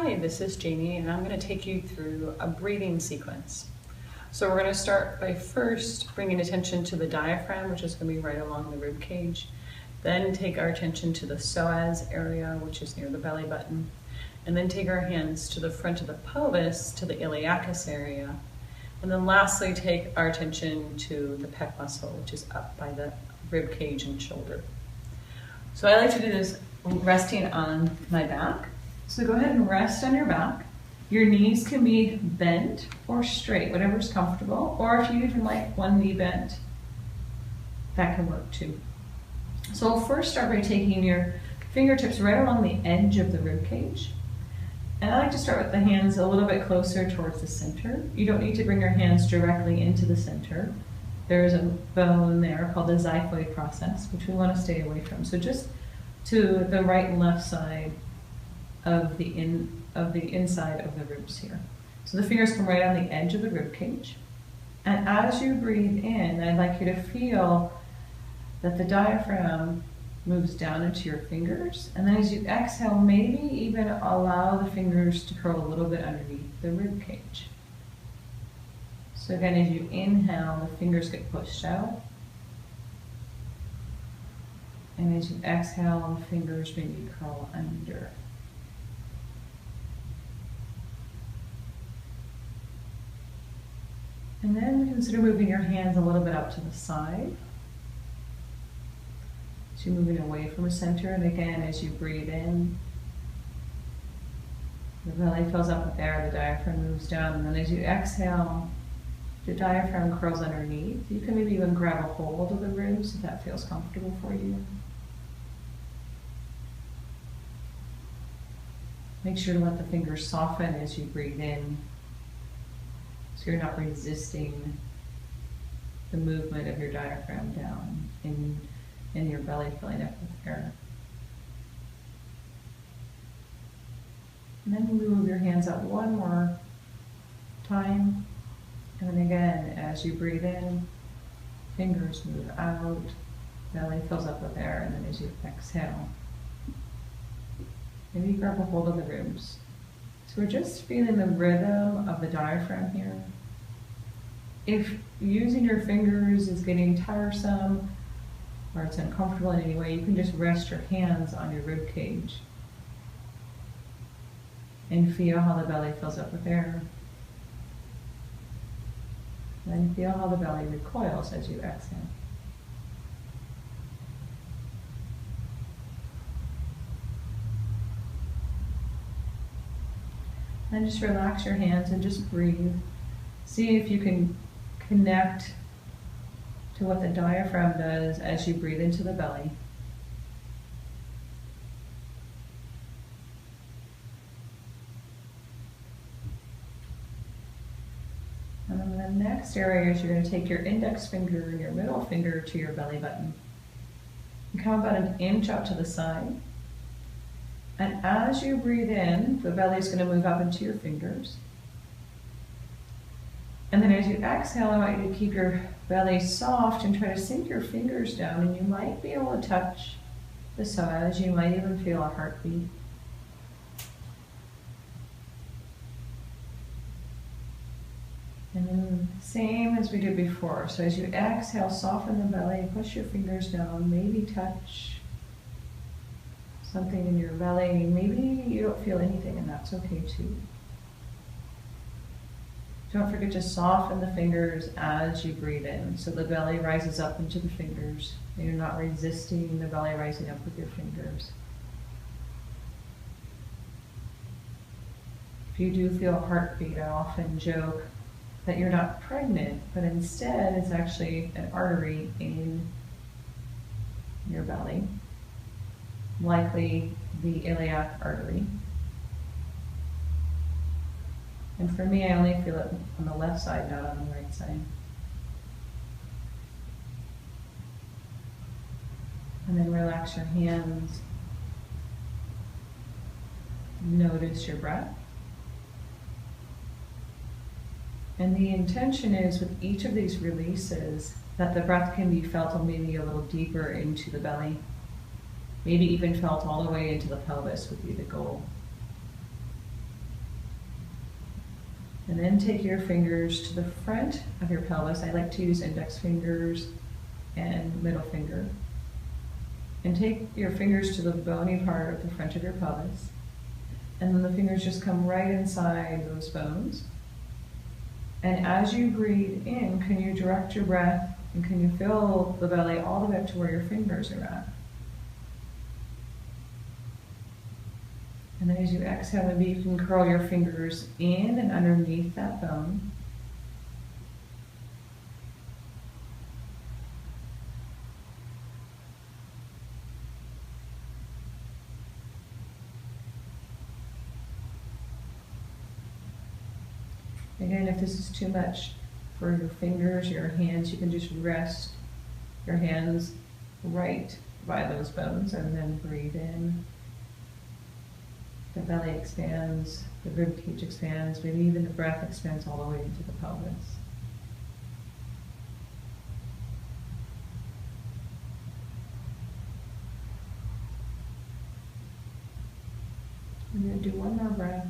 Hi, this is Jamie, and I'm going to take you through a breathing sequence. So we're going to start by first bringing attention to the diaphragm, which is going to be right along the rib cage. Then take our attention to the psoas area, which is near the belly button. And then take our hands to the front of the pelvis, to the iliacus area. And then lastly, take our attention to the pec muscle, which is up by the rib cage and shoulder. So I like to do this resting on my back. So go ahead and rest on your back. Your knees can be bent or straight, whatever's comfortable, or if you even like one knee bent, that can work too. So we'll first start by taking your fingertips right along the edge of the rib cage. And I like to start with the hands a little bit closer towards the center. You don't need to bring your hands directly into the center. There's a bone there called the xiphoid process, which we want to stay away from. So just to the right and left side of the inside of the ribs here. So the fingers come right on the edge of the rib cage. And as you breathe in, I'd like you to feel that the diaphragm moves down into your fingers. And then as you exhale, maybe even allow the fingers to curl a little bit underneath the rib cage. So again, as you inhale, the fingers get pushed out. And as you exhale, the fingers maybe curl under. And then consider moving your hands a little bit out to the side. So you're moving away from the center, and again, as you breathe in, the belly fills up with air, the diaphragm moves down, and then as you exhale, the diaphragm curls underneath. You can maybe even grab a hold of the ribs if that feels comfortable for you. Make sure to let the fingers soften as you breathe in, so you're not resisting the movement of your diaphragm down in your belly filling up with air. And then move your hands up one more time. And then again, as you breathe in, fingers move out, belly fills up with air, and then as you exhale, maybe grab a hold of the ribs. So we're just feeling the rhythm of the diaphragm here. If using your fingers is getting tiresome or it's uncomfortable in any way, you can just rest your hands on your rib cage and feel how the belly fills up with air. Then feel how the belly recoils as you exhale. Then just relax your hands and just breathe. See if you can connect to what the diaphragm does as you breathe into the belly. And then the next area is you're going to take your index finger and your middle finger to your belly button. And come about an inch out to the side. And as you breathe in, the belly is going to move up into your fingers. And then as you exhale, I want you to keep your belly soft and try to sink your fingers down, and you might be able to touch the psoas. You might even feel a heartbeat. And then same as we did before. So as you exhale, soften the belly, push your fingers down, maybe touch something in your belly. Maybe you don't feel anything, and that's okay too. Don't forget to soften the fingers as you breathe in, so the belly rises up into the fingers, and you're not resisting the belly rising up with your fingers. If you do feel a heartbeat, I often joke that you're not pregnant, but instead it's actually an artery in your belly, likely the iliac artery. And for me, I only feel it on the left side, not on the right side. And then relax your hands. Notice your breath. And the intention is with each of these releases that the breath can be felt maybe a little deeper into the belly. Maybe even felt all the way into the pelvis would be the goal. And then take your fingers to the front of your pelvis. I like to use index fingers and middle finger. And take your fingers to the bony part of the front of your pelvis. And then the fingers just come right inside those bones. And as you breathe in, can you direct your breath and can you fill the belly all the way up to where your fingers are at? And then as you exhale, maybe you can curl your fingers in and underneath that bone. Again, if this is too much for your fingers, your hands, you can just rest your hands right by those bones and then breathe in. The belly expands, the rib cage expands, maybe even the breath expands all the way into the pelvis. I'm going to do one more breath.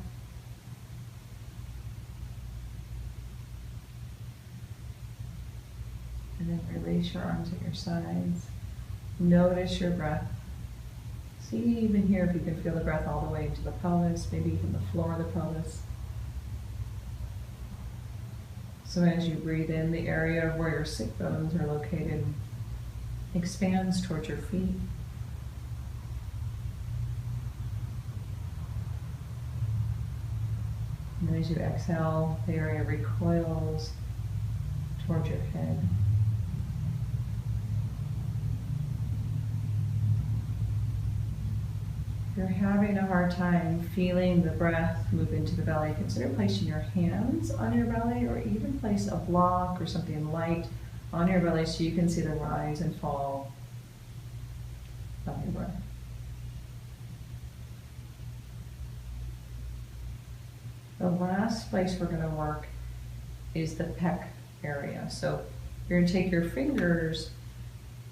And then release your arms at your sides. Notice your breath. See even here if you can feel the breath all the way into the pelvis, maybe even the floor of the pelvis. So as you breathe in, the area of where your sit bones are located expands towards your feet. And then as you exhale, the area recoils towards your head. If you're having a hard time feeling the breath move into the belly, consider placing your hands on your belly or even place a block or something light on your belly so you can see the rise and fall of your breath. The last place we're going to work is the pec area. So you're going to take your fingers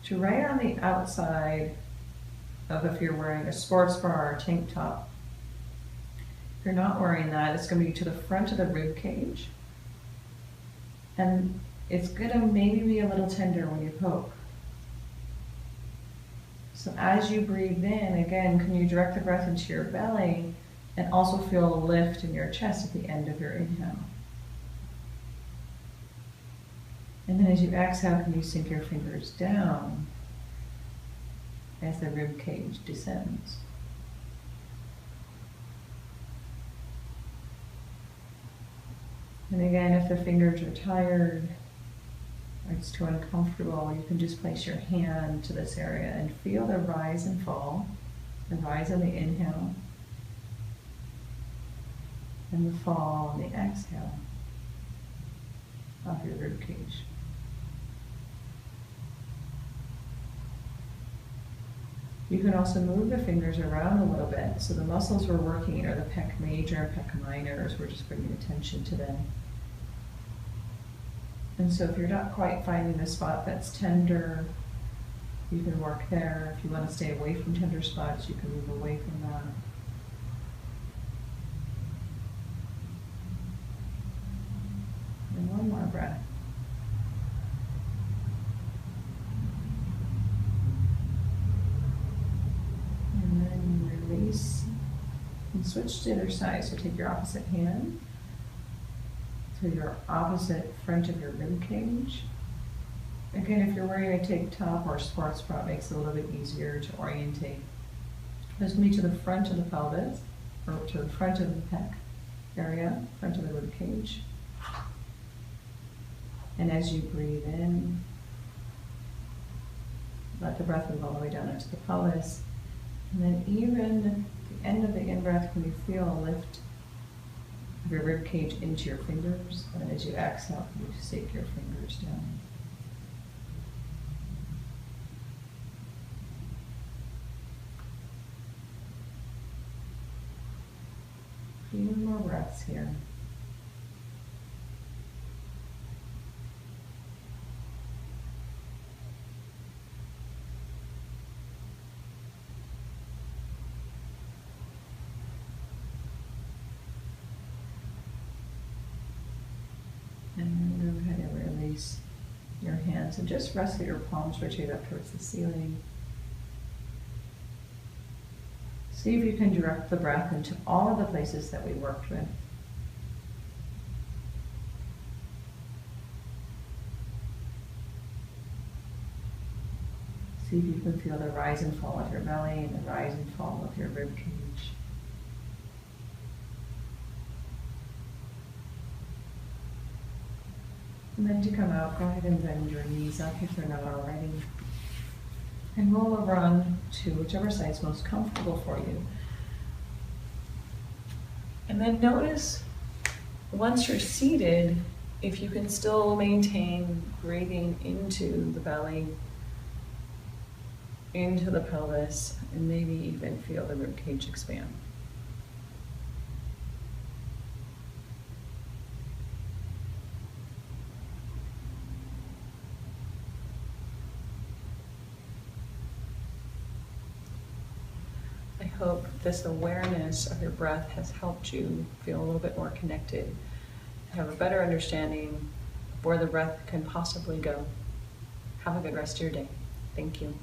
to right on the outside of if you're wearing a sports bra or a tank top. If you're not wearing that, it's going to be to the front of the rib cage. And it's going to maybe be a little tender when you poke. So as you breathe in, again, can you direct the breath into your belly and also feel a lift in your chest at the end of your inhale. And then as you exhale, can you sink your fingers down as the rib cage descends. And again, if the fingers are tired or it's too uncomfortable, you can just place your hand to this area and feel the rise and fall, the rise on the inhale, and the fall on the exhale of your rib cage. You can also move the fingers around a little bit. So the muscles we're working are the pec major and pec minors. We're just bringing attention to them. And so if you're not quite finding a spot that's tender, you can work there. If you want to stay away from tender spots, you can move away from that. And one more breath. And switch to the other side. So take your opposite hand to your opposite front of your rib cage. Again, if you're wearing a tank top or a sports bra, it makes it a little bit easier to orientate. This can be to the front of the pelvis or to the front of the pec area, front of the rib cage. And as you breathe in, let the breath move all the way down into the pelvis. And then even at the end of the in-breath, can you feel a lift of your rib cage into your fingers? And as you exhale, can you sink your fingers down? A few more breaths here. And so just rest your palms rotate up towards the ceiling. See if you can direct the breath into all of the places that we worked with. See if you can feel the rise and fall of your belly and the rise and fall of your rib cage. And then to come out, go ahead and bend your knees up if they're not already. And roll over on to whichever side's most comfortable for you. And then notice, once you're seated, if you can still maintain breathing into the belly, into the pelvis, and maybe even feel the rib cage expand. I hope this awareness of your breath has helped you feel a little bit more connected, have a better understanding of where the breath can possibly go. Have a good rest of your day. Thank you.